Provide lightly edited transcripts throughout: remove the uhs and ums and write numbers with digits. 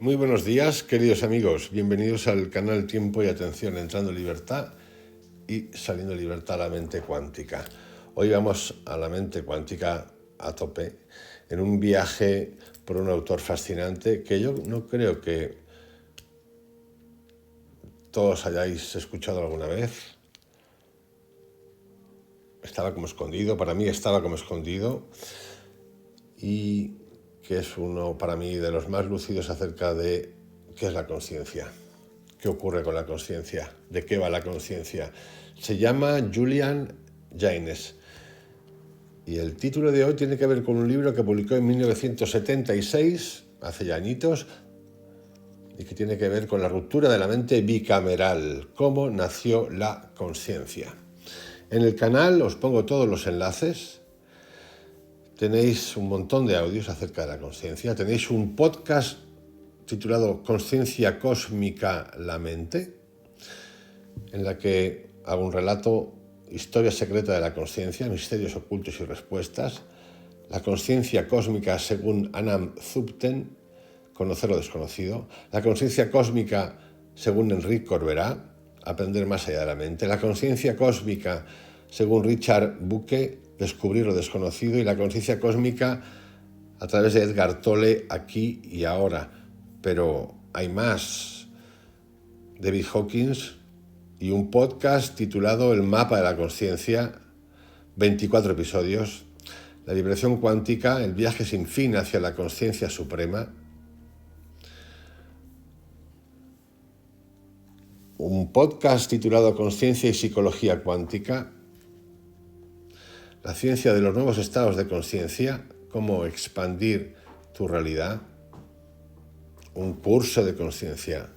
Muy buenos días, queridos amigos. Bienvenidos al canal Tiempo y Atención, entrando en libertad y saliendo en libertad a la mente cuántica. Hoy vamos a la mente cuántica a tope, en un viaje por un autor fascinante que yo no creo que todos hayáis escuchado alguna vez. Estaba como escondido, para mí estaba como escondido, y que es uno para mí de los más lúcidos acerca de qué es la consciencia, qué ocurre con la consciencia, de qué va la consciencia. Se llama Julian Jaynes y el título de hoy tiene que ver con un libro que publicó en 1976, hace ya añitos, y que tiene que ver con la ruptura de la mente bicameral, cómo nació la consciencia. En el canal os pongo todos los enlaces. Tenéis un montón de audios acerca de la consciencia. Tenéis un podcast titulado Consciencia Cósmica, la Mente, en la que hago un relato, historia secreta de la consciencia, misterios ocultos y respuestas, la consciencia cósmica según Anam Thupten, conocer lo desconocido, la consciencia cósmica según Enrique Corberá, aprender más allá de la mente, la consciencia cósmica según Richard Bucke, descubrir lo desconocido, y la conciencia cósmica a través de Edgar Tolle, aquí y ahora. Pero hay más. David Hawkins y un podcast titulado El mapa de la consciencia, 24 episodios, la vibración cuántica, el viaje sin fin hacia la consciencia suprema, un podcast titulado Consciencia y Psicología Cuántica, la ciencia de los nuevos estados de consciencia, cómo expandir tu realidad, un curso de consciencia.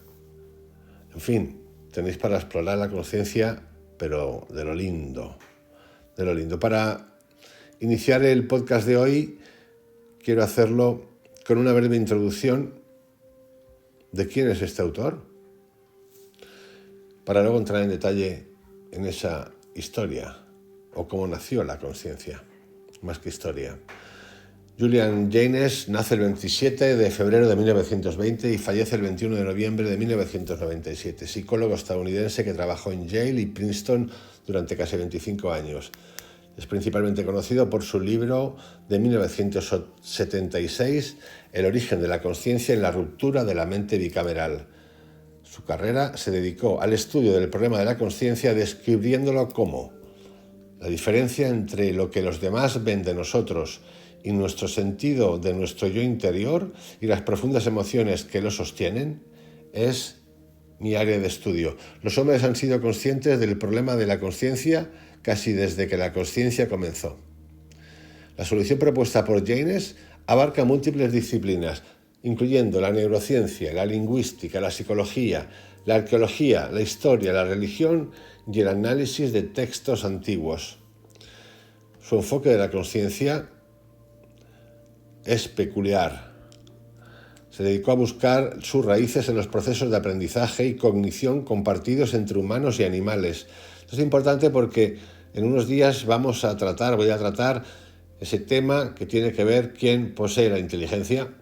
En fin, tenéis para explorar la consciencia, pero de lo lindo, de lo lindo. Para iniciar el podcast de hoy, quiero hacerlo con una breve introducción de quién es este autor, para luego entrar en detalle en esa historia, o cómo nació la consciencia, más que historia. Julian Jaynes nace el 27 de febrero de 1920 y fallece el 21 de noviembre de 1997, psicólogo estadounidense que trabajó en Yale y Princeton durante casi 25 años. Es principalmente conocido por su libro de 1976, El origen de la consciencia en la ruptura de la mente bicameral. Su carrera se dedicó al estudio del problema de la consciencia, describiéndolo como la diferencia entre lo que los demás ven de nosotros y nuestro sentido de nuestro yo interior y las profundas emociones que lo sostienen es mi área de estudio. Los hombres han sido conscientes del problema de la consciencia casi desde que la consciencia comenzó. La solución propuesta por Jaynes abarca múltiples disciplinas, incluyendo la neurociencia, la lingüística, la psicología, la arqueología, la historia, la religión y el análisis de textos antiguos. Su enfoque de la consciencia es peculiar. Se dedicó a buscar sus raíces en los procesos de aprendizaje y cognición compartidos entre humanos y animales. Esto es importante porque en unos días voy a tratar ese tema que tiene que ver quién posee la inteligencia,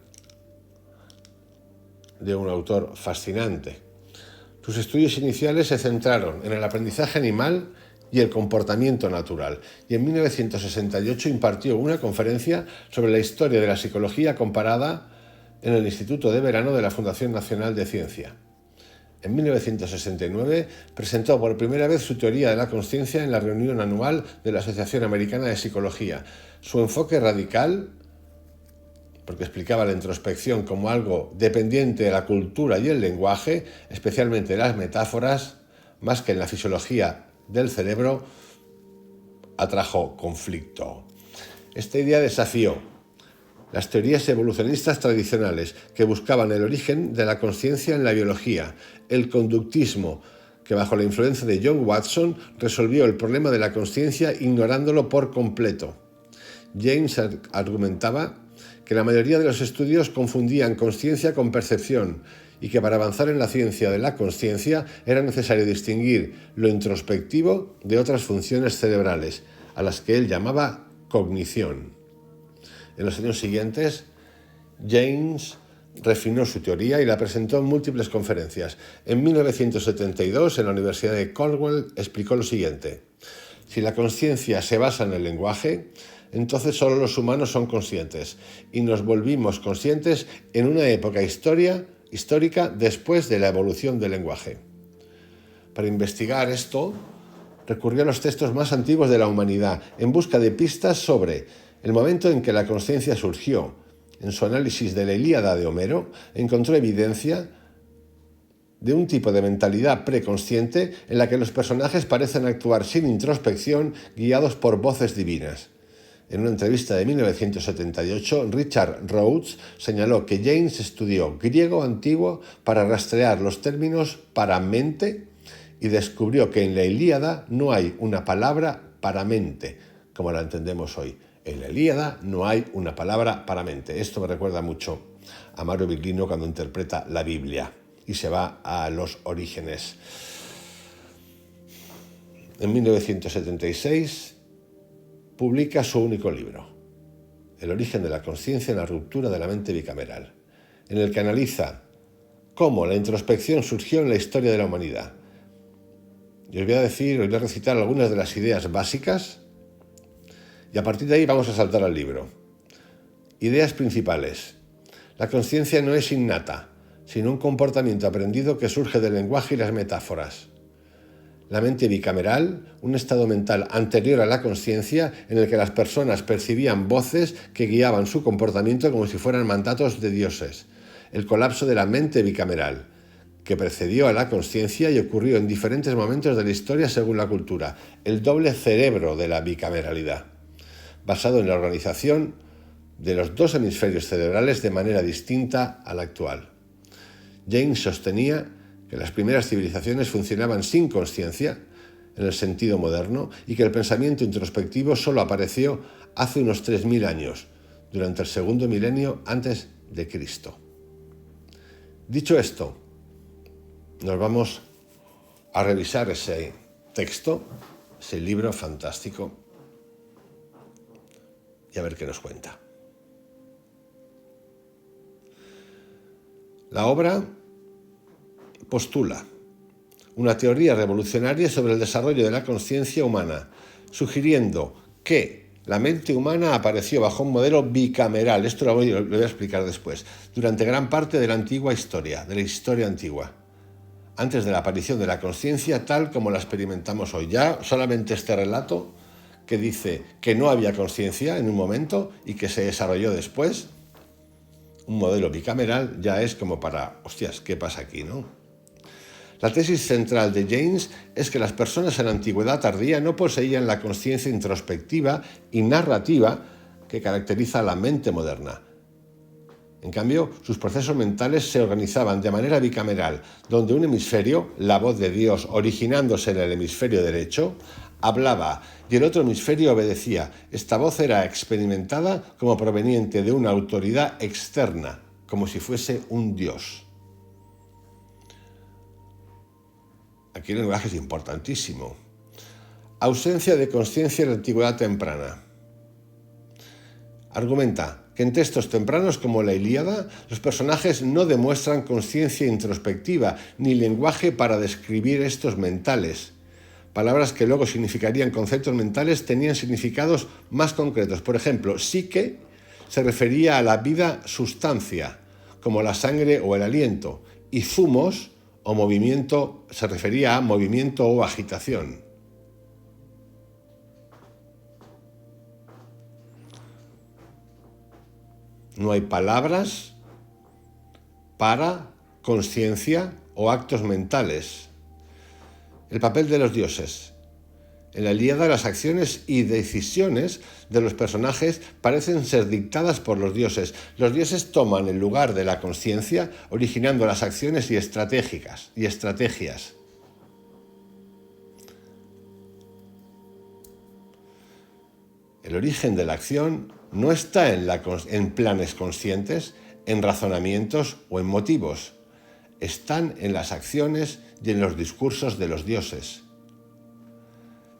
de un autor fascinante. Sus estudios iniciales se centraron en el aprendizaje animal y el comportamiento natural, y en 1968 impartió una conferencia sobre la historia de la psicología comparada en el Instituto de Verano de la Fundación Nacional de Ciencia. En 1969 presentó por primera vez su teoría de la consciencia en la reunión anual de la Asociación Americana de Psicología. Su enfoque radical, porque explicaba la introspección como algo dependiente de la cultura y el lenguaje, especialmente las metáforas, más que en la fisiología del cerebro, atrajo conflicto. Esta idea desafió las teorías evolucionistas tradicionales que buscaban el origen de la consciencia en la biología, el conductismo, que bajo la influencia de John Watson resolvió el problema de la consciencia ignorándolo por completo. James argumentaba que la mayoría de los estudios confundían consciencia con percepción y que para avanzar en la ciencia de la consciencia era necesario distinguir lo introspectivo de otras funciones cerebrales, a las que él llamaba cognición. En los años siguientes, James refinó su teoría y la presentó en múltiples conferencias. En 1972, en la Universidad de Cornell, explicó lo siguiente: si la consciencia se basa en el lenguaje, entonces solo los humanos son conscientes, y nos volvimos conscientes en una época histórica después de la evolución del lenguaje. Para investigar esto, recurrió a los textos más antiguos de la humanidad en busca de pistas sobre el momento en que la consciencia surgió. En su análisis de la Ilíada de Homero, encontró evidencia de un tipo de mentalidad preconsciente en la que los personajes parecen actuar sin introspección, guiados por voces divinas. En una entrevista de 1978, Richard Rhodes señaló que James estudió griego antiguo para rastrear los términos para mente y descubrió que en la Ilíada no hay una palabra para mente, como la entendemos hoy. En la Ilíada no hay una palabra para mente. Esto me recuerda mucho a Mario Biglino cuando interpreta la Biblia y se va a los orígenes. En 1976 publica su único libro, El origen de la conciencia en la ruptura de la mente bicameral, en el que analiza cómo la introspección surgió en la historia de la humanidad. Y os voy a recitar algunas de las ideas básicas y a partir de ahí vamos a saltar al libro. Ideas principales. La conciencia no es innata, sino un comportamiento aprendido que surge del lenguaje y las metáforas. La mente bicameral, un estado mental anterior a la consciencia en el que las personas percibían voces que guiaban su comportamiento como si fueran mandatos de dioses. El colapso de la mente bicameral, que precedió a la consciencia y ocurrió en diferentes momentos de la historia según la cultura. El doble cerebro de la bicameralidad, basado en la organización de los dos hemisferios cerebrales de manera distinta a la actual. James sostenía que las primeras civilizaciones funcionaban sin consciencia, en el sentido moderno, y que el pensamiento introspectivo solo apareció hace unos 3000 años, durante el segundo milenio antes de Cristo. Dicho esto, nos vamos a revisar ese texto, ese libro fantástico, y a ver qué nos cuenta. La obra postula una teoría revolucionaria sobre el desarrollo de la conciencia humana, sugiriendo que la mente humana apareció bajo un modelo bicameral, esto lo voy a explicar después, durante gran parte de la historia antigua, antes de la aparición de la conciencia tal como la experimentamos hoy. Ya solamente este relato que dice que no había conciencia en un momento y que se desarrolló después, un modelo bicameral, ya es como para, hostias, ¿qué pasa aquí, no? La tesis central de James es que las personas en la antigüedad tardía no poseían la conciencia introspectiva y narrativa que caracteriza a la mente moderna. En cambio, sus procesos mentales se organizaban de manera bicameral, donde un hemisferio, la voz de Dios originándose en el hemisferio derecho, hablaba y el otro hemisferio obedecía. Esta voz era experimentada como proveniente de una autoridad externa, como si fuese un dios. Aquí el lenguaje es importantísimo. Ausencia de conciencia en la antigüedad temprana. Argumenta que en textos tempranos como la Ilíada, los personajes no demuestran conciencia introspectiva ni lenguaje para describir estos mentales. Palabras que luego significarían conceptos mentales tenían significados más concretos. Por ejemplo, psique se refería a la vida sustancia, como la sangre o el aliento, y zumos o movimiento se refería a movimiento o agitación. No hay palabras para conciencia o actos mentales. El papel de los dioses. En la Ilíada, las acciones y decisiones de los personajes parecen ser dictadas por los dioses. Los dioses toman el lugar de la conciencia, originando las acciones y estrategias. El origen de la acción no está en planes conscientes, en razonamientos o en motivos. Están en las acciones y en los discursos de los dioses.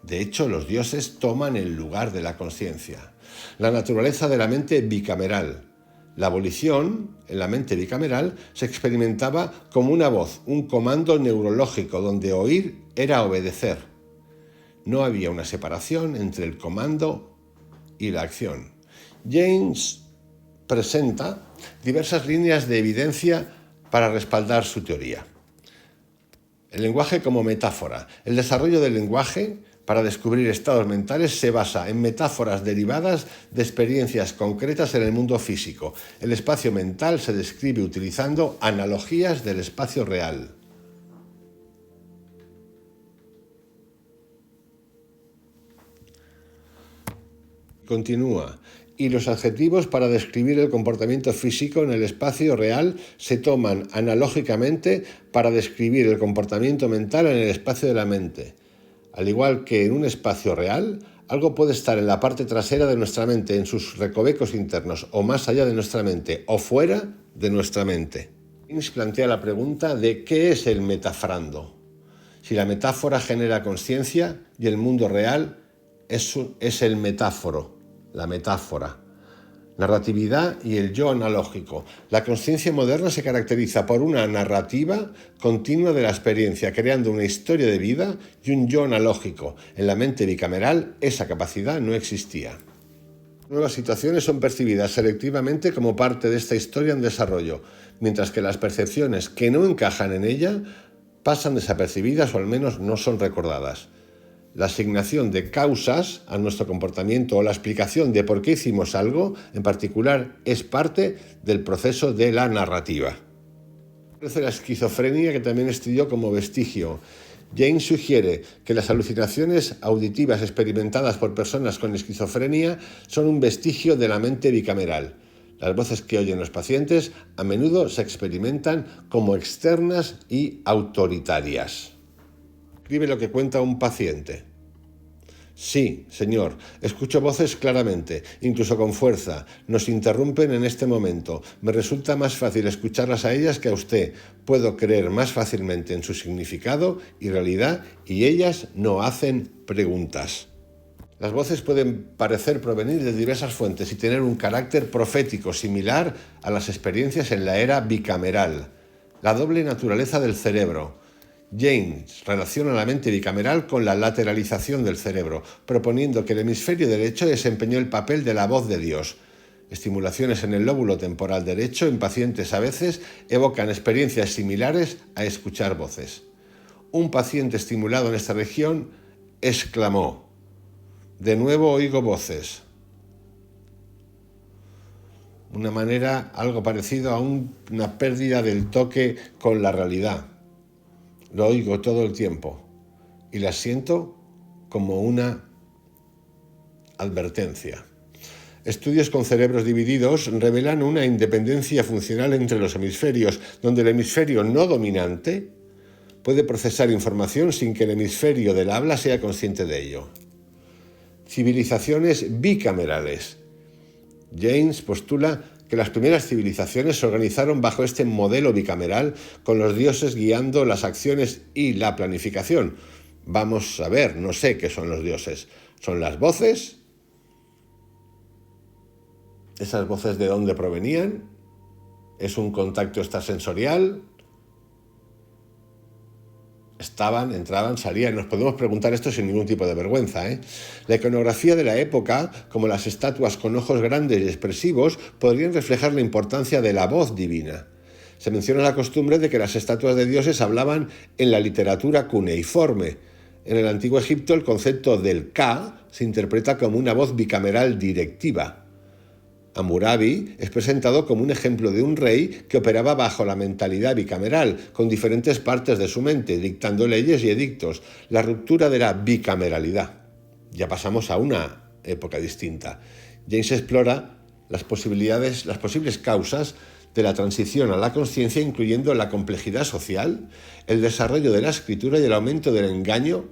De hecho, los dioses toman el lugar de la conciencia. La naturaleza de la mente bicameral. La volición, en la mente bicameral, se experimentaba como una voz, un comando neurológico donde oír era obedecer. No había una separación entre el comando y la acción. James presenta diversas líneas de evidencia para respaldar su teoría. El lenguaje como metáfora. El desarrollo del lenguaje para descubrir estados mentales se basa en metáforas derivadas de experiencias concretas en el mundo físico. El espacio mental se describe utilizando analogías del espacio real. Continúa. Y los adjetivos para describir el comportamiento físico en el espacio real se toman analógicamente para describir el comportamiento mental en el espacio de la mente. Al igual que en un espacio real, algo puede estar en la parte trasera de nuestra mente, en sus recovecos internos, o más allá de nuestra mente, o fuera de nuestra mente. James plantea la pregunta de ¿qué es el metafrando? Si la metáfora genera conciencia y el mundo real es el metáforo, la metáfora. Narratividad y el yo analógico. La consciencia moderna se caracteriza por una narrativa continua de la experiencia, creando una historia de vida y un yo analógico. En la mente bicameral esa capacidad no existía. Nuevas situaciones son percibidas selectivamente como parte de esta historia en desarrollo, mientras que las percepciones que no encajan en ella pasan desapercibidas o al menos no son recordadas. La asignación de causas a nuestro comportamiento o la explicación de por qué hicimos algo, en particular, es parte del proceso de la narrativa. Aparece la esquizofrenia, que también estudió como vestigio. James sugiere que las alucinaciones auditivas experimentadas por personas con esquizofrenia son un vestigio de la mente bicameral. Las voces que oyen los pacientes a menudo se experimentan como externas y autoritarias. Escribe lo que cuenta un paciente. Sí, señor, escucho voces claramente, incluso con fuerza. Nos interrumpen en este momento. Me resulta más fácil escucharlas a ellas que a usted. Puedo creer más fácilmente en su significado y realidad y ellas no hacen preguntas. Las voces pueden parecer provenir de diversas fuentes y tener un carácter profético similar a las experiencias en la era bicameral. La doble naturaleza del cerebro. James relaciona la mente bicameral con la lateralización del cerebro, proponiendo que el hemisferio derecho desempeñó el papel de la voz de Dios. Estimulaciones en el lóbulo temporal derecho en pacientes a veces evocan experiencias similares a escuchar voces. Un paciente estimulado en esta región exclamó: «De nuevo oigo voces». Una manera algo parecido a una pérdida del toque con la realidad. Lo oigo todo el tiempo y la siento como una advertencia. Estudios con cerebros divididos revelan una independencia funcional entre los hemisferios, donde el hemisferio no dominante puede procesar información sin que el hemisferio del habla sea consciente de ello. Civilizaciones bicamerales. James postula que las primeras civilizaciones se organizaron bajo este modelo bicameral, con los dioses guiando las acciones y la planificación. Vamos a ver, no sé qué son los dioses. ¿Son las voces? ¿Esas voces de dónde provenían? ¿Es un contacto extrasensorial? Entraban, salían. Nos podemos preguntar esto sin ningún tipo de vergüenza, ¿eh? La iconografía de la época, como las estatuas con ojos grandes y expresivos, podrían reflejar la importancia de la voz divina. Se menciona la costumbre de que las estatuas de dioses hablaban en la literatura cuneiforme. En el antiguo Egipto, el concepto del Ka se interpreta como una voz bicameral directiva. Hammurabi es presentado como un ejemplo de un rey que operaba bajo la mentalidad bicameral, con diferentes partes de su mente, dictando leyes y edictos, la ruptura de la bicameralidad. Ya pasamos a una época distinta. James explora las posibles causas de la transición a la conciencia, incluyendo la complejidad social, el desarrollo de la escritura y el aumento del engaño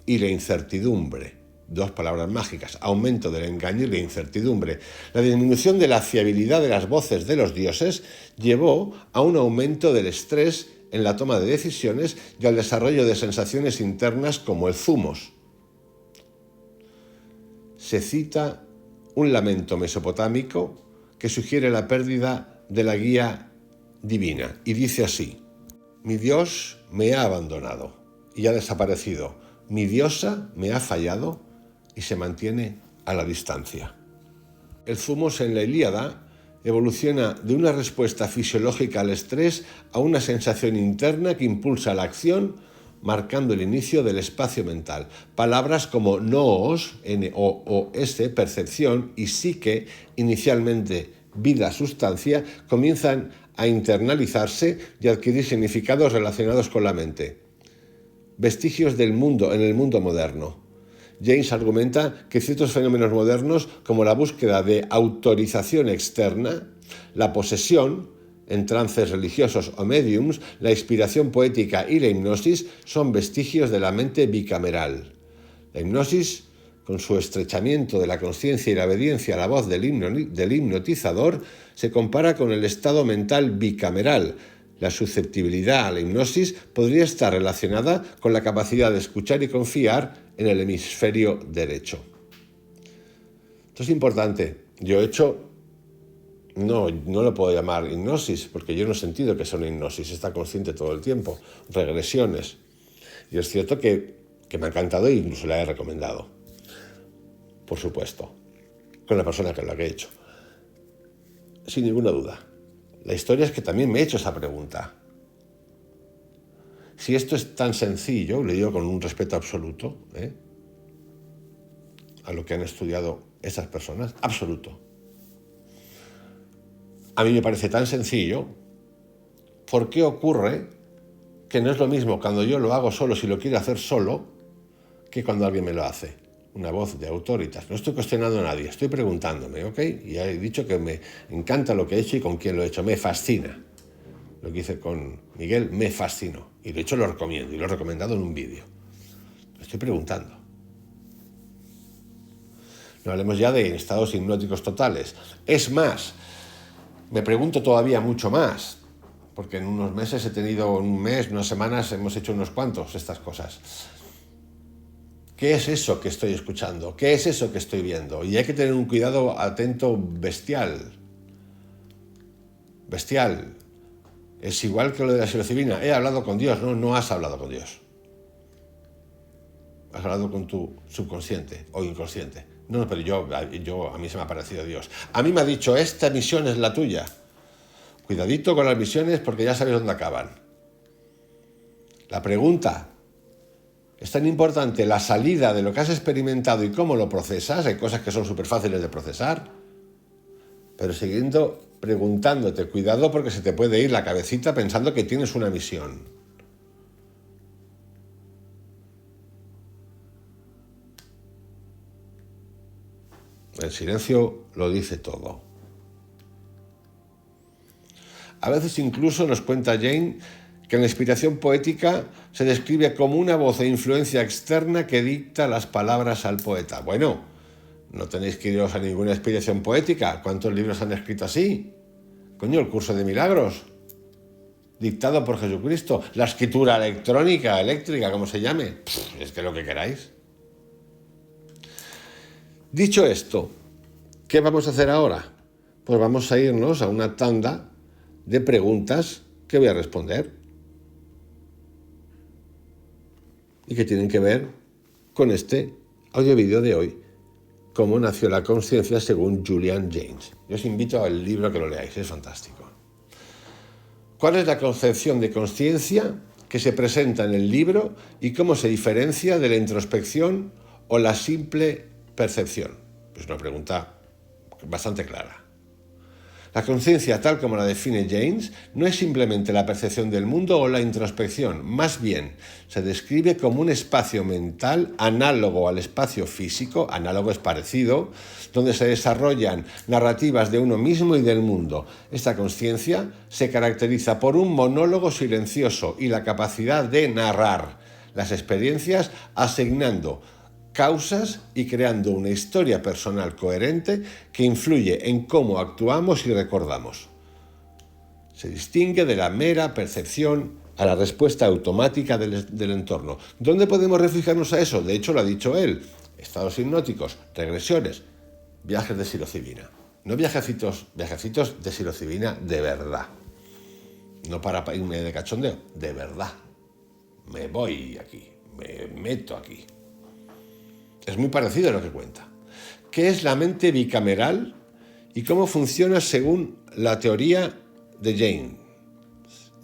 y la incertidumbre. Dos palabras mágicas: aumento del engaño y la incertidumbre. La disminución de la fiabilidad de las voces de los dioses llevó a un aumento del estrés en la toma de decisiones y al desarrollo de sensaciones internas como el zumos. Se cita un lamento mesopotámico que sugiere la pérdida de la guía divina. Y dice así: mi Dios me ha abandonado y ha desaparecido. Mi diosa me ha fallado y se mantiene a la distancia. El zumos en la Ilíada evoluciona de una respuesta fisiológica al estrés a una sensación interna que impulsa la acción, marcando el inicio del espacio mental. Palabras como noos, N-O-O-S, percepción, y psique, inicialmente vida, sustancia, comienzan a internalizarse y adquirir significados relacionados con la mente. Vestigios del mundo en el mundo moderno. James argumenta que ciertos fenómenos modernos, como la búsqueda de autorización externa, la posesión en trances religiosos o mediums, la inspiración poética y la hipnosis, son vestigios de la mente bicameral. La hipnosis, con su estrechamiento de la consciencia y la obediencia a la voz del hipnotizador, se compara con el estado mental bicameral. La susceptibilidad a la hipnosis podría estar relacionada con la capacidad de escuchar y confiar en el hemisferio derecho. Esto es importante. Yo he hecho, no lo puedo llamar hipnosis, porque yo no he sentido que sea una hipnosis, está consciente todo el tiempo, regresiones. Y es cierto que me ha encantado e incluso la he recomendado, por supuesto, con la persona con la que he hecho, sin ninguna duda. La historia es que también me he hecho esa pregunta. Si esto es tan sencillo, le digo con un respeto absoluto, a lo que han estudiado esas personas, absoluto. A mí me parece tan sencillo, ¿por qué ocurre que no es lo mismo cuando yo lo hago solo, si lo quiero hacer solo, que cuando alguien me lo hace? Una voz de autoritas. No estoy cuestionando a nadie, estoy preguntándome, ¿ok? Y he dicho que me encanta lo que he hecho y con quién lo he hecho. Me fascina. Lo que hice con Miguel me fascinó. Y de hecho lo recomiendo, y lo he recomendado en un vídeo. Lo estoy preguntando. No hablemos ya de estados hipnóticos totales. Es más, me pregunto todavía mucho más, porque en unos meses he tenido, en un mes, unas semanas, hemos hecho unos cuantos estas cosas. ¿Qué es eso que estoy escuchando? ¿Qué es eso que estoy viendo? Y hay que tener un cuidado atento bestial. Bestial. Es igual que lo de la psilocibina. He hablado con Dios. No, no has hablado con Dios. Has hablado con tu subconsciente o inconsciente. No, pero a mí se me ha parecido Dios. A mí me ha dicho, esta misión es la tuya. Cuidadito con las misiones porque ya sabes dónde acaban. La pregunta: es tan importante la salida de lo que has experimentado y cómo lo procesas. Hay cosas que son súper fáciles de procesar, pero siguiendo preguntándote, cuidado porque se te puede ir la cabecita pensando que tienes una misión. El silencio lo dice todo. A veces incluso nos cuenta Jane que en la inspiración poética se describe como una voz e influencia externa que dicta las palabras al poeta. Bueno, no tenéis que iros a ninguna inspiración poética. ¿Cuántos libros han escrito así? Coño, el curso de milagros, dictado por Jesucristo. La escritura electrónica, eléctrica, como se llame. Es que lo que queráis. Dicho esto, ¿qué vamos a hacer ahora? Pues vamos a irnos a una tanda de preguntas que voy a responder y que tienen que ver con este audio-vídeo de hoy, Cómo nació la conciencia según Julian Jaynes. Yo os invito al libro a que lo leáis, es fantástico. ¿Cuál es la concepción de conciencia que se presenta en el libro y cómo se diferencia de la introspección o la simple percepción? Es una pregunta bastante clara. La conciencia, tal como la define Jaynes, no es simplemente la percepción del mundo o la introspección, más bien se describe como un espacio mental análogo al espacio físico, análogo es parecido, donde se desarrollan narrativas de uno mismo y del mundo. Esta conciencia se caracteriza por un monólogo silencioso y la capacidad de narrar las experiencias asignando causas y creando una historia personal coherente que influye en cómo actuamos y recordamos. Se distingue de la mera percepción a la respuesta automática del entorno. ¿Dónde podemos refugiarnos a eso? De hecho, lo ha dicho él. Estados hipnóticos, regresiones, viajes de psilocibina. No viajecitos de psilocibina de verdad. No para irme de cachondeo, de verdad. Me voy aquí, me meto aquí. Es muy parecido a lo que cuenta. ¿Qué es la mente bicameral y cómo funciona según la teoría de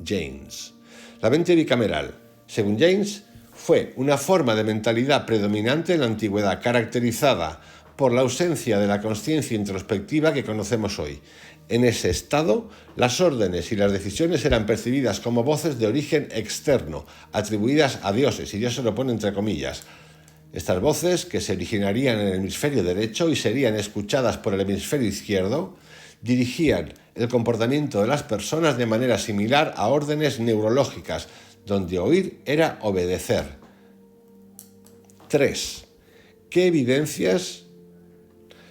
James? La mente bicameral, según James, fue una forma de mentalidad predominante en la antigüedad, caracterizada por la ausencia de la consciencia introspectiva que conocemos hoy. En ese estado, las órdenes y las decisiones eran percibidas como voces de origen externo, atribuidas a dioses, y Dios se lo pone entre comillas. Estas voces, que se originarían en el hemisferio derecho y serían escuchadas por el hemisferio izquierdo, dirigían el comportamiento de las personas de manera similar a órdenes neurológicas, donde oír era obedecer. 3. ¿Qué evidencias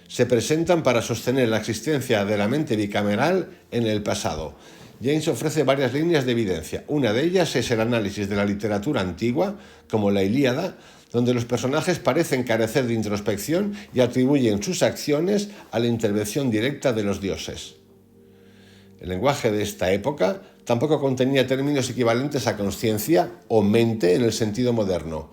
se presentan para sostener la existencia de la mente bicameral en el pasado? James ofrece varias líneas de evidencia. Una de ellas es el análisis de la literatura antigua, como la Ilíada, donde los personajes parecen carecer de introspección y atribuyen sus acciones a la intervención directa de los dioses. El lenguaje de esta época tampoco contenía términos equivalentes a consciencia o mente en el sentido moderno.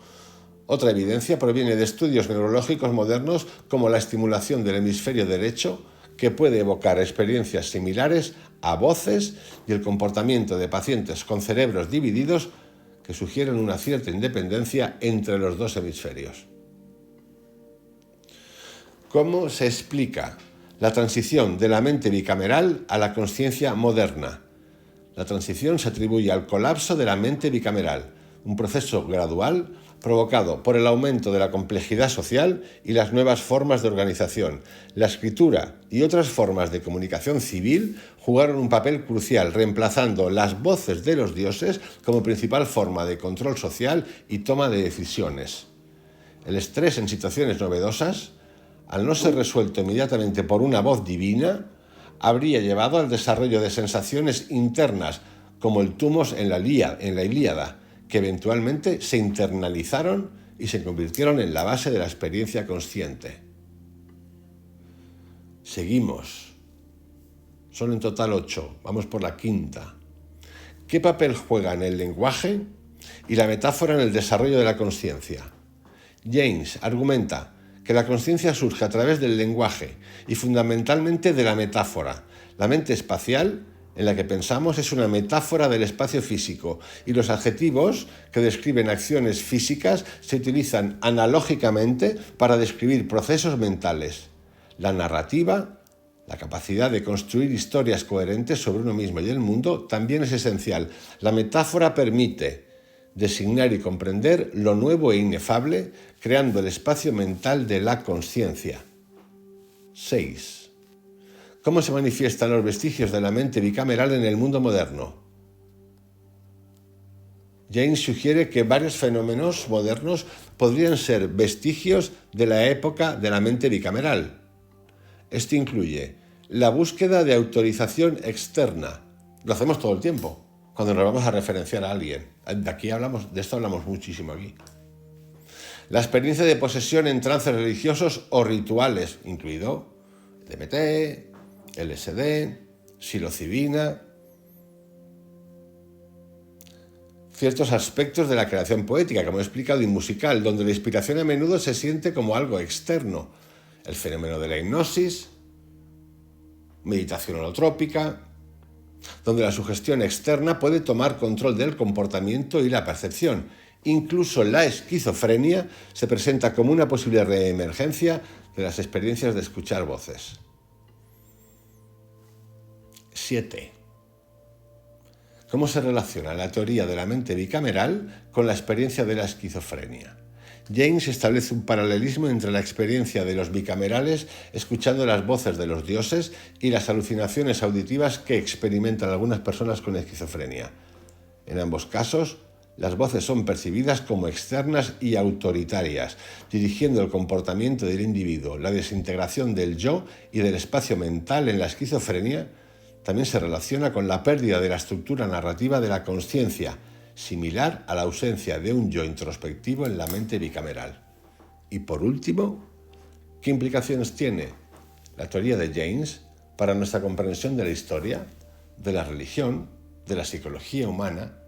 Otra evidencia proviene de estudios neurológicos modernos como la estimulación del hemisferio derecho, que puede evocar experiencias similares a voces, y el comportamiento de pacientes con cerebros divididos que sugieren una cierta independencia entre los dos hemisferios. ¿Cómo se explica la transición de la mente bicameral a la consciencia moderna? La transición se atribuye al colapso de la mente bicameral, un proceso gradual provocado por el aumento de la complejidad social y las nuevas formas de organización. La escritura y otras formas de comunicación civil jugaron un papel crucial, reemplazando las voces de los dioses como principal forma de control social y toma de decisiones. El estrés en situaciones novedosas, al no ser resuelto inmediatamente por una voz divina, habría llevado al desarrollo de sensaciones internas, como el tumos en la Ilíada, que eventualmente se internalizaron y se convirtieron en la base de la experiencia consciente. Seguimos. Son en total 8. Vamos por la quinta. ¿Qué papel juegan el lenguaje y la metáfora en el desarrollo de la consciencia? James argumenta que la consciencia surge a través del lenguaje y fundamentalmente de la metáfora. La mente espacial en la que pensamos es una metáfora del espacio físico, y los adjetivos que describen acciones físicas se utilizan analógicamente para describir procesos mentales. La narrativa, la capacidad de construir historias coherentes sobre uno mismo y el mundo, también es esencial. La metáfora permite designar y comprender lo nuevo e inefable, creando el espacio mental de la consciencia. 6. ¿Cómo se manifiestan los vestigios de la mente bicameral en el mundo moderno? James sugiere que varios fenómenos modernos podrían ser vestigios de la época de la mente bicameral. Esto incluye la búsqueda de autorización externa. Lo hacemos todo el tiempo, cuando nos vamos a referenciar a alguien. De esto hablamos muchísimo aquí. La experiencia de posesión en trances religiosos o rituales, incluido DMT, LSD, psilocibina. Ciertos aspectos de la creación poética, como he explicado, y musical, donde la inspiración a menudo se siente como algo externo. El fenómeno de la hipnosis, meditación holotrópica, donde la sugestión externa puede tomar control del comportamiento y la percepción. Incluso la esquizofrenia se presenta como una posible reemergencia de las experiencias de escuchar voces. 7. ¿Cómo se relaciona la teoría de la mente bicameral con la experiencia de la esquizofrenia? James establece un paralelismo entre la experiencia de los bicamerales escuchando las voces de los dioses y las alucinaciones auditivas que experimentan algunas personas con esquizofrenia. En ambos casos, las voces son percibidas como externas y autoritarias, dirigiendo el comportamiento del individuo. La desintegración del yo y del espacio mental en la esquizofrenia también se relaciona con la pérdida de la estructura narrativa de la consciencia, similar a la ausencia de un yo introspectivo en la mente bicameral. Y por último, ¿qué implicaciones tiene la teoría de James para nuestra comprensión de la historia, de la religión, de la psicología humana,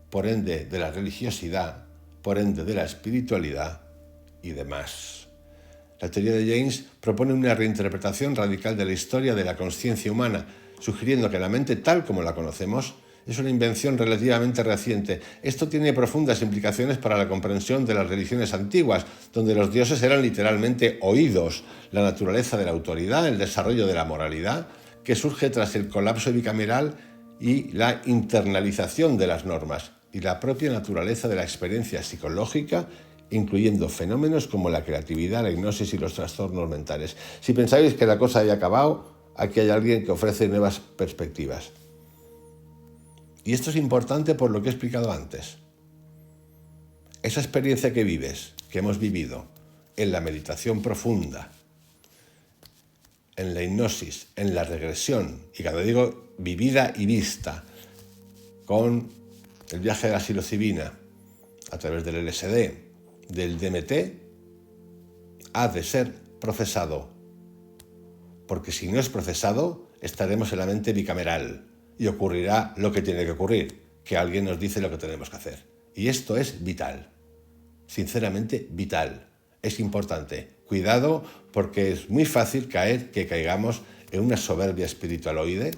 por ende de la religiosidad, por ende de la espiritualidad y demás. La teoría de James propone una reinterpretación radical de la historia de la consciencia humana, sugiriendo que la mente tal como la conocemos es una invención relativamente reciente. Esto tiene profundas implicaciones para la comprensión de las religiones antiguas, donde los dioses eran literalmente oídos, la naturaleza de la autoridad, el desarrollo de la moralidad, que surge tras el colapso bicameral y la internalización de las normas, y la propia naturaleza de la experiencia psicológica, incluyendo fenómenos como la creatividad, la hipnosis y los trastornos mentales. Si pensáis que la cosa haya acabado, aquí hay alguien que ofrece nuevas perspectivas. Y esto es importante por lo que he explicado antes. Esa experiencia que vives, que hemos vivido, en la meditación profunda, en la hipnosis, en la regresión, y cuando digo vivida y vista, con el viaje de la psilocibina, a través del LSD, del DMT, ha de ser procesado. Porque si no es procesado, estaremos en la mente bicameral. Y ocurrirá lo que tiene que ocurrir, que alguien nos dice lo que tenemos que hacer. Y esto es vital, sinceramente vital, es importante. Cuidado, porque es muy fácil que caigamos en una soberbia espiritualoide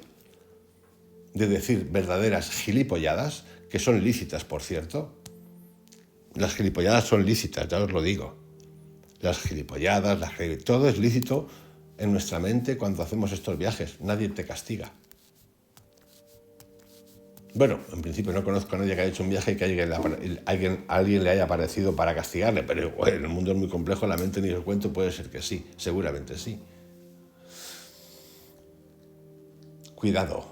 de decir verdaderas gilipolladas, que son lícitas, por cierto. Las gilipolladas son lícitas, ya os lo digo. Las gilipolladas, todo es lícito en nuestra mente cuando hacemos estos viajes. Nadie te castiga. Bueno, en principio no conozco a nadie que haya hecho un viaje y que alguien le haya aparecido para castigarle, pero bueno, el mundo es muy complejo, la mente ni os cuento, puede ser que sí, seguramente sí. Cuidado,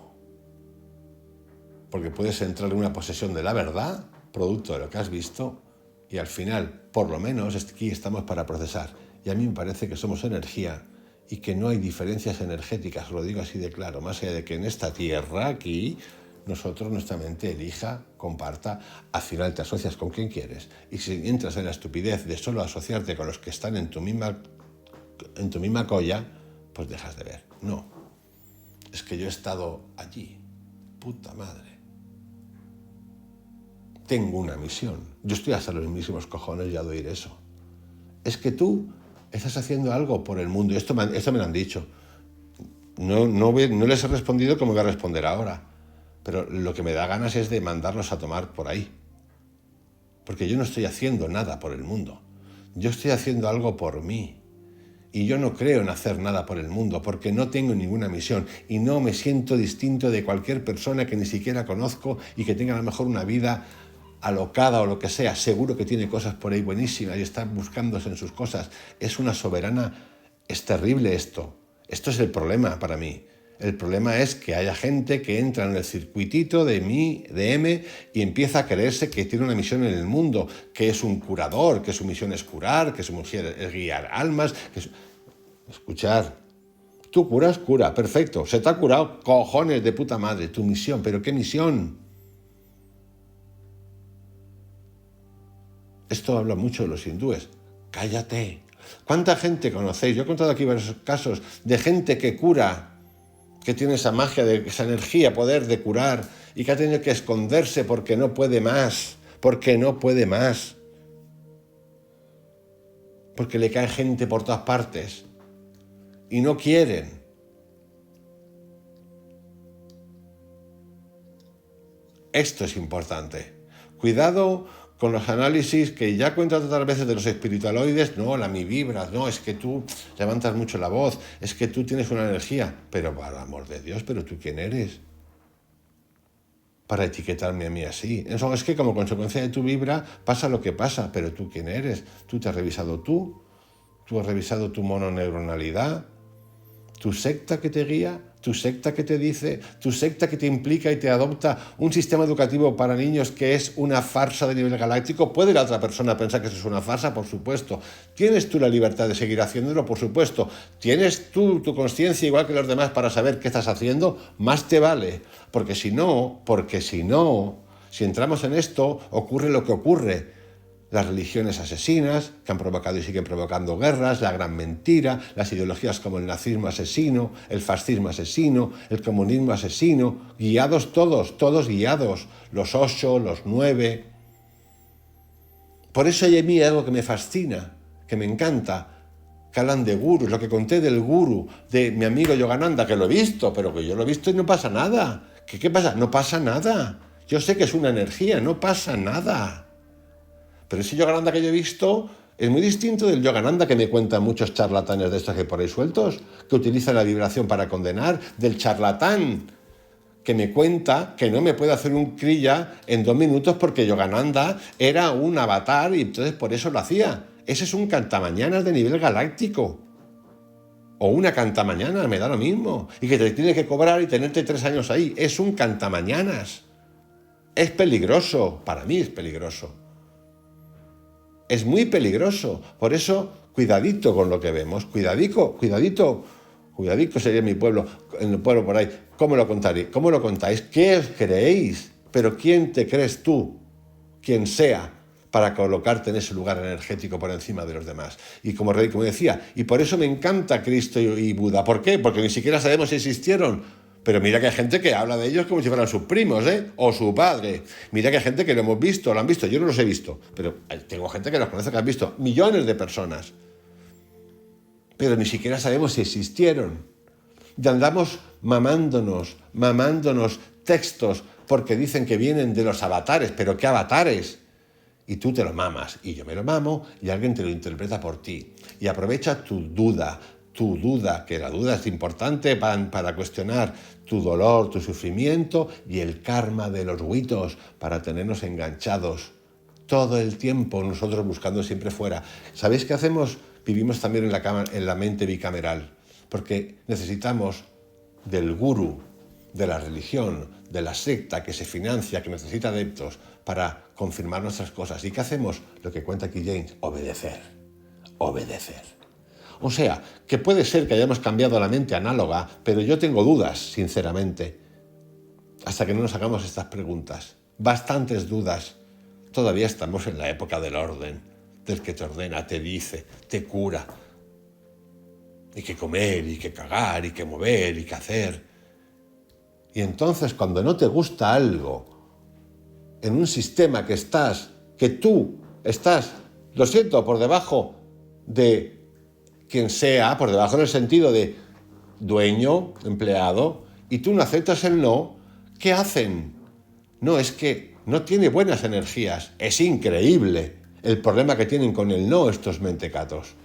porque puedes entrar en una posesión de la verdad, producto de lo que has visto, y al final, por lo menos, aquí estamos para procesar. Y a mí me parece que somos energía y que no hay diferencias energéticas, lo digo así de claro, más allá de que en esta tierra, aquí, nosotros, nuestra mente elija, comparta, al final te asocias con quien quieres. Y si entras en la estupidez de solo asociarte con los que están en tu misma colla, pues dejas de ver. No, es que yo he estado allí, puta madre. Tengo una misión. Yo estoy hasta los mismos cojones ya de oír eso. Es que tú estás haciendo algo por el mundo. Esto me lo han dicho. No les he respondido como voy a responder ahora. Pero lo que me da ganas es de mandarlos a tomar por ahí. Porque yo no estoy haciendo nada por el mundo. Yo estoy haciendo algo por mí. Y yo no creo en hacer nada por el mundo porque no tengo ninguna misión y no me siento distinto de cualquier persona que ni siquiera conozco y que tenga a lo mejor una vida alocada o lo que sea. Seguro que tiene cosas por ahí buenísimas y está buscándose en sus cosas. Es una soberana. Es terrible esto. Esto es el problema para mí. El problema es que haya gente que entra en el circuitito de M y empieza a creerse que tiene una misión en el mundo, que es un curador, que su misión es curar, que su misión es guiar almas. Escuchar, tú curas, cura, perfecto, se te ha curado, cojones de puta madre, tu misión, pero ¿qué misión? Esto habla mucho de los hindúes. Cállate. ¿Cuánta gente conocéis? Yo he contado aquí varios casos de gente que cura, que tiene esa magia, esa energía, poder de curar y que ha tenido que esconderse porque no puede más, porque le cae gente por todas partes y no quieren. Esto es importante. Cuidado con los análisis que ya cuento otras veces de los espiritualoides. No, mi vibras, no, es que tú levantas mucho la voz, es que tú tienes una energía. Pero, por el amor de Dios, ¿pero tú quién eres? Para etiquetarme a mí así. Eso es que como consecuencia de tu vibra pasa lo que pasa, pero ¿tú quién eres? ¿Tú te has revisado tú? ¿Tú has revisado tu mononeuronalidad? ¿Tu secta que te guía? ¿Tu secta que te dice? ¿Tu secta que te implica y te adopta un sistema educativo para niños que es una farsa de nivel galáctico? ¿Puede la otra persona pensar que eso es una farsa? Por supuesto. ¿Tienes tú la libertad de seguir haciéndolo? Por supuesto. ¿Tienes tú tu conciencia igual que los demás para saber qué estás haciendo? Más te vale. Porque si no, si entramos en esto, ocurre lo que ocurre. las religiones asesinas que han provocado y siguen provocando guerras, la gran mentira, las ideologías como el nazismo asesino, el fascismo asesino, el comunismo asesino, guiados todos guiados, los 8, los 9. Por eso hay en mí algo que me fascina, que me encanta, que hablan de gurús, lo que conté del gurú, de mi amigo Yogananda, que lo he visto, pero que yo lo he visto y no pasa nada. ¿Qué pasa? No pasa nada. Yo sé que es una energía, no pasa nada. Pero ese Yogananda que yo he visto es muy distinto del Yogananda que me cuentan muchos charlatanes de estos que por ahí sueltos, que utilizan la vibración para condenar, del charlatán que me cuenta que no me puede hacer un crilla en 2 minutos porque Yogananda era un avatar y entonces por eso lo hacía. Ese es un cantamañanas de nivel galáctico. O una cantamañanas, me da lo mismo. Y que te tiene que cobrar y tenerte 3 años ahí. Es un cantamañanas. Es peligroso. Para mí es peligroso. Es muy peligroso. Por eso, cuidadito con lo que vemos. Cuidadito sería mi pueblo, en el pueblo por ahí. ¿Cómo lo contaréis? ¿Cómo lo contáis? ¿Qué os creéis? Pero ¿quién te crees tú? Quien sea, para colocarte en ese lugar energético por encima de los demás. Y como decía, y por eso me encanta Cristo y Buda. ¿Por qué? Porque ni siquiera sabemos si existieron. Pero mira que hay gente que habla de ellos como si fueran sus primos, o su padre. Mira que hay gente que lo hemos visto, lo han visto. Yo no los he visto, pero tengo gente que los conoce, que han visto. Millones de personas. Pero ni siquiera sabemos si existieron. Y andamos mamándonos textos porque dicen que vienen de los avatares. ¿Pero qué avatares? Y tú te lo mamas, y yo me lo mamo, y alguien te lo interpreta por ti. Y aprovecha tu duda, que la duda es importante para cuestionar tu dolor, tu sufrimiento y el karma de los huitos para tenernos enganchados todo el tiempo, nosotros buscando siempre fuera. ¿Sabéis qué hacemos? Vivimos también en la mente bicameral, porque necesitamos del gurú, de la religión, de la secta que se financia, que necesita adeptos para confirmar nuestras cosas. ¿Y qué hacemos? Lo que cuenta aquí James, obedecer. O sea, que puede ser que hayamos cambiado la mente análoga, pero yo tengo dudas, sinceramente, hasta que no nos hagamos estas preguntas. Bastantes dudas. Todavía estamos en la época del orden, del que te ordena, te dice, te cura. Y que comer, y que cagar, y que mover, y que hacer. Y entonces, cuando no te gusta algo, en un sistema que tú estás, lo siento, por debajo de quien sea, por debajo en el sentido de dueño, empleado, y tú no aceptas el no, ¿qué hacen? No, es que no tiene buenas energías. Es increíble el problema que tienen con el no estos mentecatos.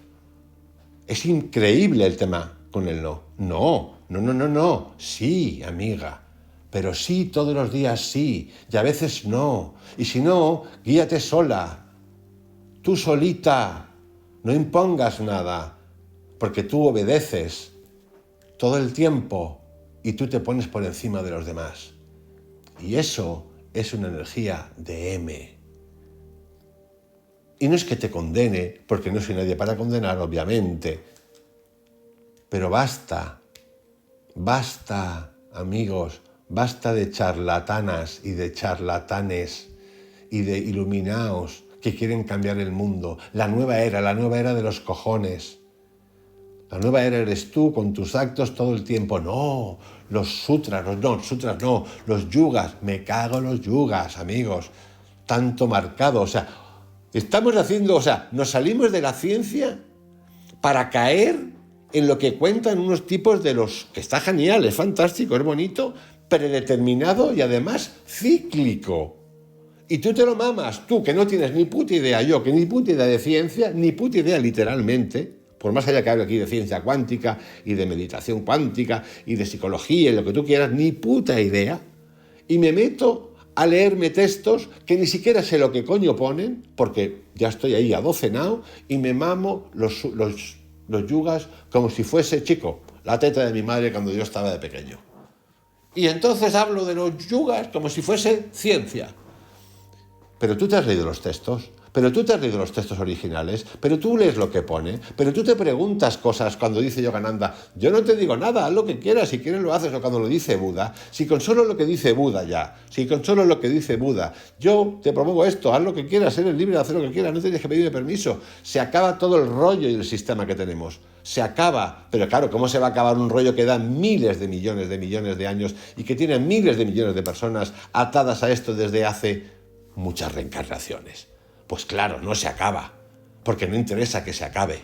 Es increíble el tema con el no. No. Sí, amiga. Pero sí, todos los días sí. Y a veces no. Y si no, guíate sola. Tú solita. No impongas nada. Porque tú obedeces todo el tiempo y tú te pones por encima de los demás. Y eso es una energía de M. Y no es que te condene, porque no soy nadie para condenar, obviamente. Pero basta, amigos, basta de charlatanas y de charlatanes y de iluminaos que quieren cambiar el mundo. La nueva era de los cojones. La nueva era eres tú con tus actos todo el tiempo. No, los sutras no, los yugas. Me cago en los yugas, amigos. Tanto marcado, nos salimos de la ciencia para caer en lo que cuentan unos tipos de los que está genial, es fantástico, es bonito, predeterminado y además cíclico. Y tú te lo mamas, tú que no tienes ni puta idea, yo que ni puta idea de ciencia, ni puta idea literalmente, por más allá que hable aquí de ciencia cuántica y de meditación cuántica y de psicología y lo que tú quieras, ni puta idea, y me meto a leerme textos que ni siquiera sé lo que coño ponen, porque ya estoy ahí adocenado y me mamo los yugas como si fuese, chico, la teta de mi madre cuando yo estaba de pequeño. Y entonces hablo de los yugas como si fuese ciencia. Pero tú te has leído los textos, pero tú te has leído los textos originales, pero tú lees lo que pone, pero tú te preguntas cosas cuando dice Yogananda. Yo no te digo nada, haz lo que quieras, si quieres lo haces, o cuando lo dice Buda. Si con solo lo que dice Buda si con solo lo que dice Buda, yo te propongo esto, haz lo que quieras, eres libre de hacer lo que quieras, no tienes que pedirme permiso. Se acaba todo el rollo y el sistema que tenemos. Se acaba, pero claro, ¿cómo se va a acabar un rollo que da miles de millones de años y que tiene miles de millones de personas atadas a esto desde hace muchas reencarnaciones? Pues claro, no se acaba, porque no interesa que se acabe.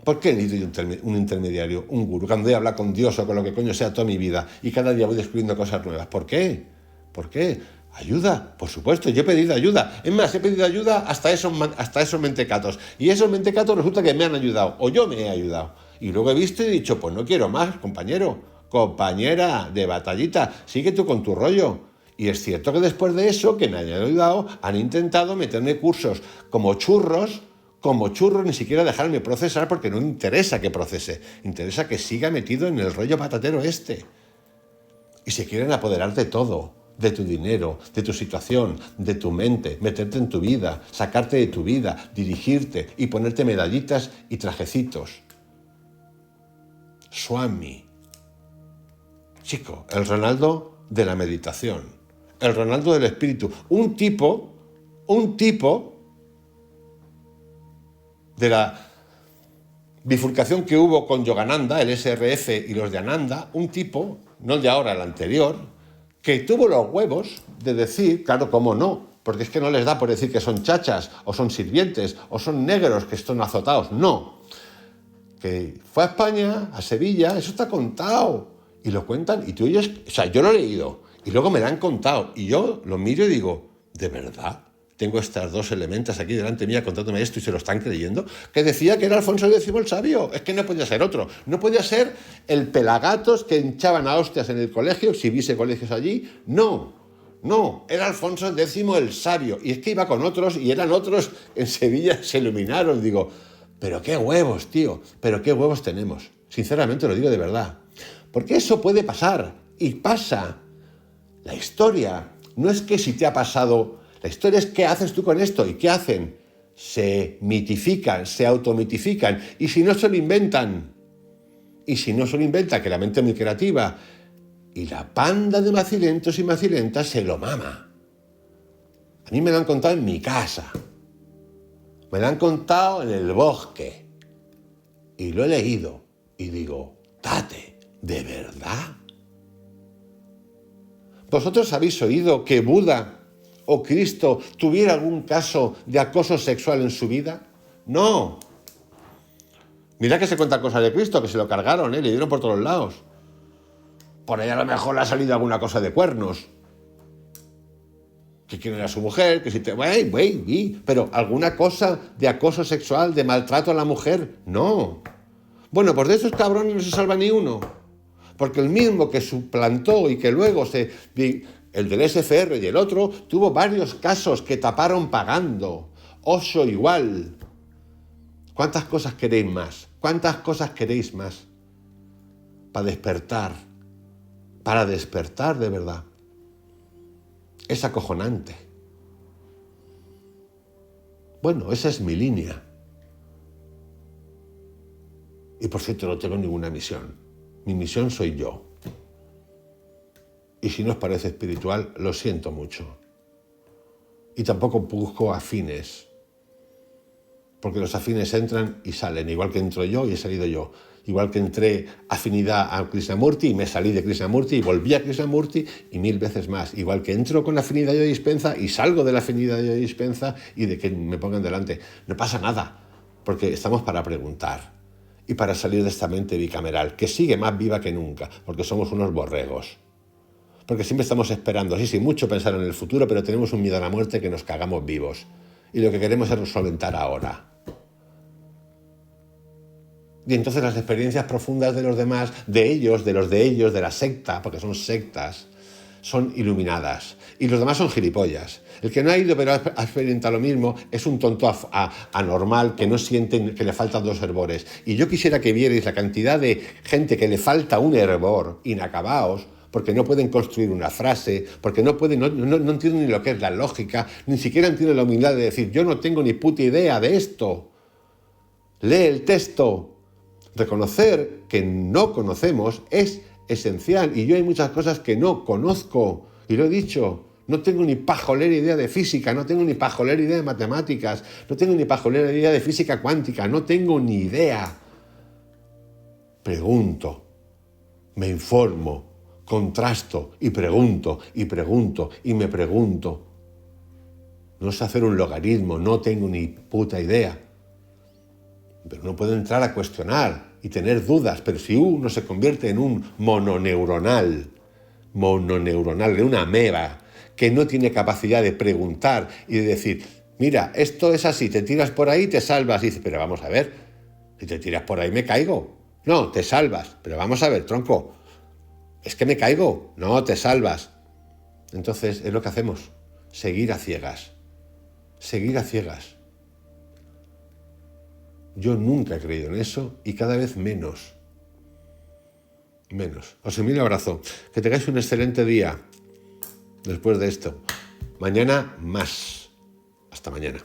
¿Por qué necesito un intermediario, un gurú? Cuando voy a hablar con Dios o con lo que coño sea toda mi vida y cada día voy descubriendo cosas nuevas. ¿Por qué? ¿Por qué? Ayuda, por supuesto, yo he pedido ayuda. Es más, he pedido ayuda hasta esos mentecatos. Y esos mentecatos resulta que me han ayudado, o yo me he ayudado. Y luego he visto y he dicho, pues no quiero más, compañero, compañera de batallita, sigue tú con tu rollo. Y es cierto que después de eso, que me han ayudado, han intentado meterme cursos como churros, ni siquiera dejarme procesar, porque no interesa que procese, interesa que siga metido en el rollo patatero este. Y se quieren apoderar de todo, de tu dinero, de tu situación, de tu mente, meterte en tu vida, sacarte de tu vida, dirigirte y ponerte medallitas y trajecitos. Swami. Chico, el Ronaldo de la meditación. El Ronaldo del espíritu, un tipo de la bifurcación que hubo con Yogananda, el SRF y los de Ananda, un tipo, no el de ahora, el anterior, que tuvo los huevos de decir, claro, cómo no, porque es que no les da por decir que son chachas, o son sirvientes, o son negros que están azotados, no, que fue a España, a Sevilla, eso está contado, y lo cuentan, y tú oyes, o sea, yo lo he leído, y luego me lo han contado, y yo lo miro y digo, ¿de verdad? Tengo estas dos elementos aquí delante mía contándome esto y se lo están creyendo, que decía que era Alfonso X el Sabio. Es que no podía ser otro. No podía ser el pelagatos que hinchaban a hostias en el colegio, si hubiese colegios allí. No, era Alfonso X el Sabio. Y es que iba con otros y eran otros en Sevilla, se iluminaron. Digo, pero qué huevos, tío, pero qué huevos tenemos. Sinceramente lo digo de verdad. Porque eso puede pasar y pasa. La historia no es que si te ha pasado, la historia es qué haces tú con esto y qué hacen. Se mitifican, se automitifican y si no se lo inventan. Y si no se lo inventa, que la mente es muy creativa, y la panda de macilentos y macilentas se lo mama. A mí me lo han contado en mi casa, me lo han contado en el bosque y lo he leído y digo, Tate, ¿de verdad? ¿Vosotros habéis oído que Buda o Cristo tuviera algún caso de acoso sexual en su vida? No. Mirad que se cuentan cosas de Cristo, que se lo cargaron, le dieron por todos lados. Por ahí a lo mejor le ha salido alguna cosa de cuernos. Que quién era su mujer, que si te... Pero alguna cosa de acoso sexual, de maltrato a la mujer, no. Bueno, pues de esos cabrones no se salva ni uno. Porque el mismo que suplantó y que luego el del SFR y el otro, tuvo varios casos que taparon pagando. Osho igual. ¿Cuántas cosas queréis más? ¿Cuántas cosas queréis más? Para despertar de verdad. Es acojonante. Bueno, esa es mi línea. Y por cierto, no tengo ninguna misión. Mi misión soy yo. Y si no os parece espiritual, lo siento mucho. Y tampoco busco afines. Porque los afines entran y salen, igual que entro yo y he salido yo. Igual que entré afinidad a Krishnamurti y me salí de Krishnamurti y volví a Krishnamurti y 1000 veces más. Igual que entro con la afinidad yo dispensa y salgo de la afinidad yo dispensa y de que me pongan delante. No pasa nada, porque estamos para preguntar. Y para salir de esta mente bicameral, que sigue más viva que nunca, porque somos unos borregos. Porque siempre estamos esperando, sí, mucho pensar en el futuro, pero tenemos un miedo a la muerte que nos cagamos vivos. Y lo que queremos es solventar ahora. Y entonces las experiencias profundas de los demás, de ellos, de la secta, porque son sectas, son iluminadas. Y los demás son gilipollas. El que no ha ido pero ha experimentado lo mismo es un tonto anormal que no siente que le faltan 2 hervores. Y yo quisiera que vierais la cantidad de gente que le falta un hervor inacabaos, porque no pueden construir una frase, porque no entienden ni lo que es la lógica, ni siquiera tienen la humildad de decir, yo no tengo ni puta idea de esto. Lee el texto. Reconocer que no conocemos es esencial, y yo hay muchas cosas que no conozco, y lo he dicho. No tengo ni pajolera idea de física, no tengo ni pajolera idea de matemáticas, no tengo ni pajolera idea de física cuántica, no tengo ni idea. Pregunto, me informo, contrasto y pregunto y pregunto y me pregunto. No sé hacer un logaritmo, no tengo ni puta idea. Pero no puedo entrar a cuestionar y tener dudas, pero si uno se convierte en un mononeuronal, en una ameba, que no tiene capacidad de preguntar y de decir, mira, esto es así, te tiras por ahí, te salvas. Y dices, pero vamos a ver, si te tiras por ahí me caigo. No, te salvas. Pero vamos a ver, tronco, es que me caigo. No, te salvas. Entonces es lo que hacemos, seguir a ciegas. Seguir a ciegas. Yo nunca he creído en eso y cada vez menos. Os envío un abrazo. Que tengáis un excelente día. Después de esto, mañana más. Hasta mañana.